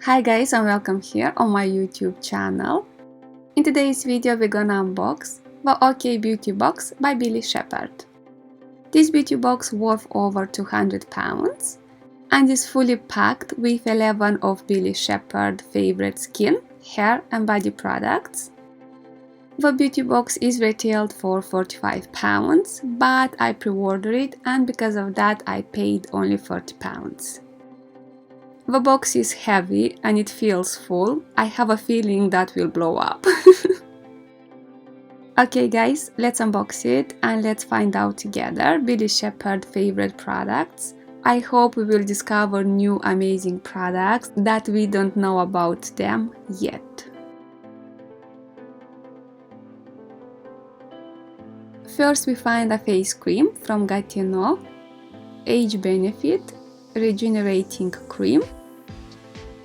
Hi guys, and welcome here on my YouTube channel. In today's video we're gonna unbox the OK Beauty Box by BillieShepherd. This beauty box worth over £200 and is fully packed with 11 of BillieShepherd's favorite skin, hair and body products. The beauty box is retailed for £45, but I pre-ordered it and because of that I paid only £40. The box is heavy and it feels full. I have a feeling that will blow up. Okay guys, let's unbox it and let's find out together BillieShepherd's favorite products. I hope we will discover new amazing products that we don't know about them yet. First we find a face cream from Gatino, Age Benefit Regenerating Cream.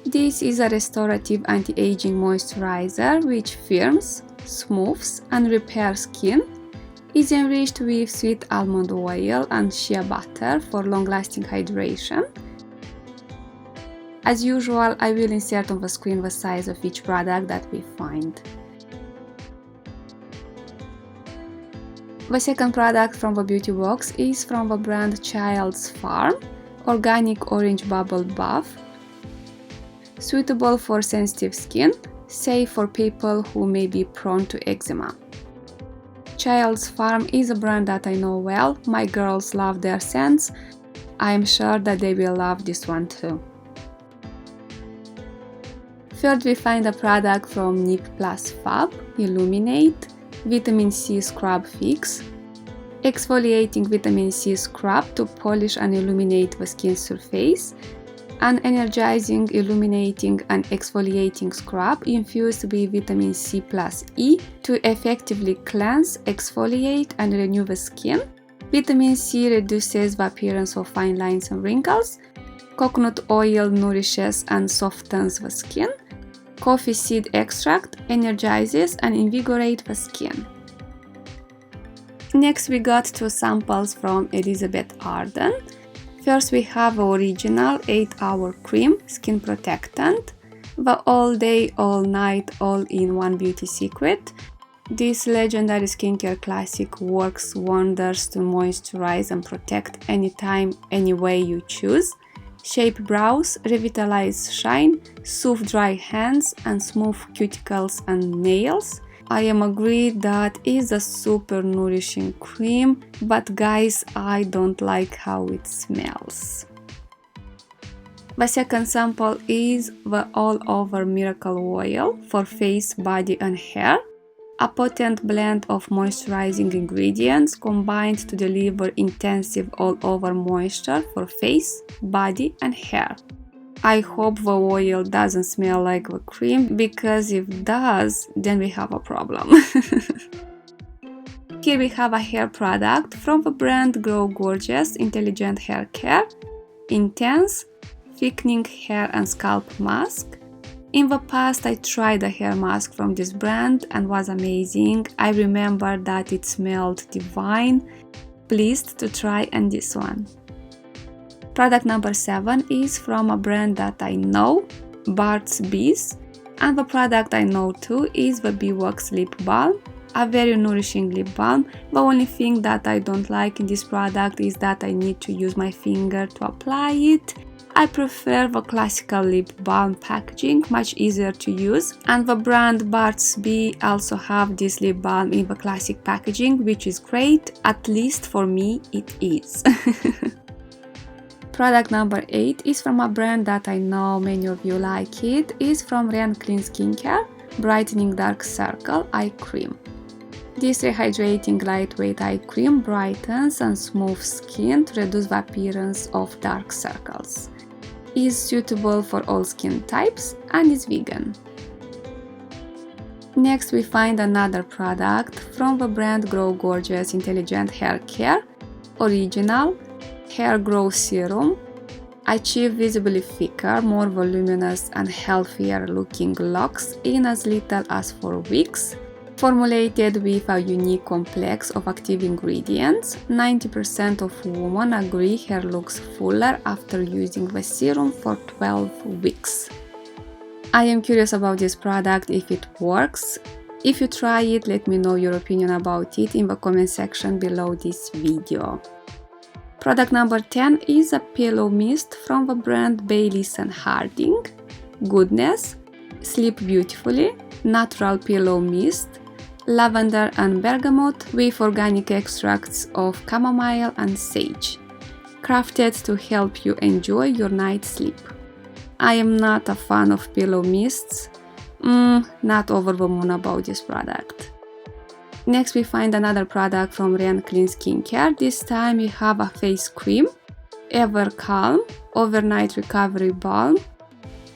This is a restorative anti-aging moisturizer which firms, smooths and repairs skin. Is enriched with sweet almond oil and shea butter for long-lasting hydration. As usual, I will insert on the screen the size of each product that we find. The second product from the beauty box is from the brand Child's Farm, Organic Orange Bubble Bath. Suitable for sensitive skin, safe for people who may be prone to eczema. Child's Farm is a brand that I know well, my girls love their scents. I am sure that they will love this one too. Third we find a product from Nip Plus Fab, Illuminate Vitamin C Scrub Fix. Exfoliating vitamin C scrub to polish and illuminate the skin surface. An energizing, illuminating and exfoliating scrub infused with vitamin C plus E to effectively cleanse, exfoliate and renew the skin. Vitamin C reduces the appearance of fine lines and wrinkles. Coconut oil nourishes and softens the skin. Coffee seed extract energizes and invigorates the skin. Next we got two samples from Arden. First we have the original 8-hour cream skin protectant, the all day, all night, all-in-one beauty secret. This legendary skincare classic works wonders to moisturize and protect anytime, any way you choose. Shape brows, revitalize shine, soothe dry hands and smooth cuticles and nails. I am agreed that is a super nourishing cream, but guys, I don't like how it smells. The second sample is the All Over Miracle Oil for face, body and hair. A potent blend of moisturizing ingredients combined to deliver intensive all-over moisture for face, body and hair. I hope the oil doesn't smell like the cream, because if it does, then we have a problem. Here we have a hair product from the brand Grow Gorgeous Intelligent Hair Care, Intense Thickening Hair and Scalp Mask. In the past I tried a hair mask from this brand and was amazing. I remember that it smelled divine. Pleased to try and this one. Product number 7 is from a brand that I know, Burt's Bees, and the product I know too is the Beautybox Lip Balm, a very nourishing lip balm. The only thing that I don't like in this product is that I need to use my finger to apply it. I prefer the classical lip balm packaging, much easier to use, and the brand Burt's Bees also have this lip balm in the classic packaging, which is great, at least for me it is. Product number 8 is from a brand that I know many of you like it. Is from Ren Clean Skincare Brightening Dark Circle Eye Cream. This rehydrating lightweight eye cream brightens and smooths skin to reduce the appearance of dark circles. Is suitable for all skin types and is vegan. Next we find another product from the brand Grow Gorgeous Intelligent Hair Care, Original Hair Growth Serum. Achieve visibly thicker, more voluminous and healthier looking locks in as little as 4 weeks. Formulated with a unique complex of active ingredients, 90% of women agree hair looks fuller after using the serum for 12 weeks. I am curious about this product, if it works. If you try it, let me know your opinion about it in the comment section below this video. Product number 10 is a pillow mist from the brand BILLIE and Arden. Goodness, sleep beautifully, natural pillow mist, lavender and bergamot with organic extracts of chamomile and sage, crafted to help you enjoy your night's sleep. I am not a fan of pillow mists, not over the moon about this product. Next we find another product from Ren Clean Skincare. This time we have a face cream, Ever Calm Overnight Recovery Balm.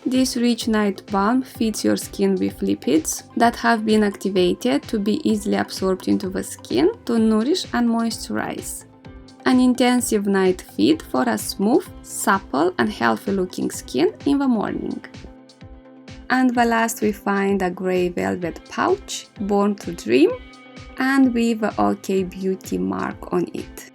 This rich night balm feeds your skin with lipids that have been activated to be easily absorbed into the skin to nourish and moisturize. An intensive night feed for a smooth, supple and healthy looking skin in the morning. And the last we find a grey velvet pouch, Born to Dream, and with the OK Beauty mark on it.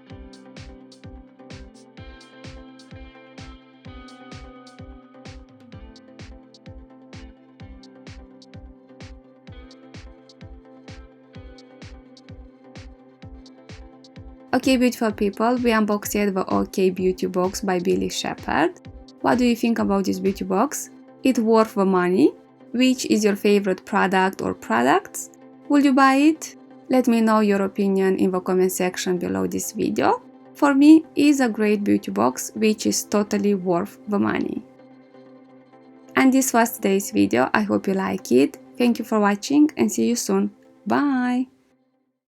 Okay, beautiful people, we unboxed the OK Beauty Box by BillieShepherd. What do you think about this beauty box? It worth the money? Which is your favorite product or products? Will you buy it? Let me know your opinion in the comment section below this video. For me, it's a great beauty box which is totally worth the money. And this was today's video. I hope you like it. Thank you for watching and see you soon. Bye!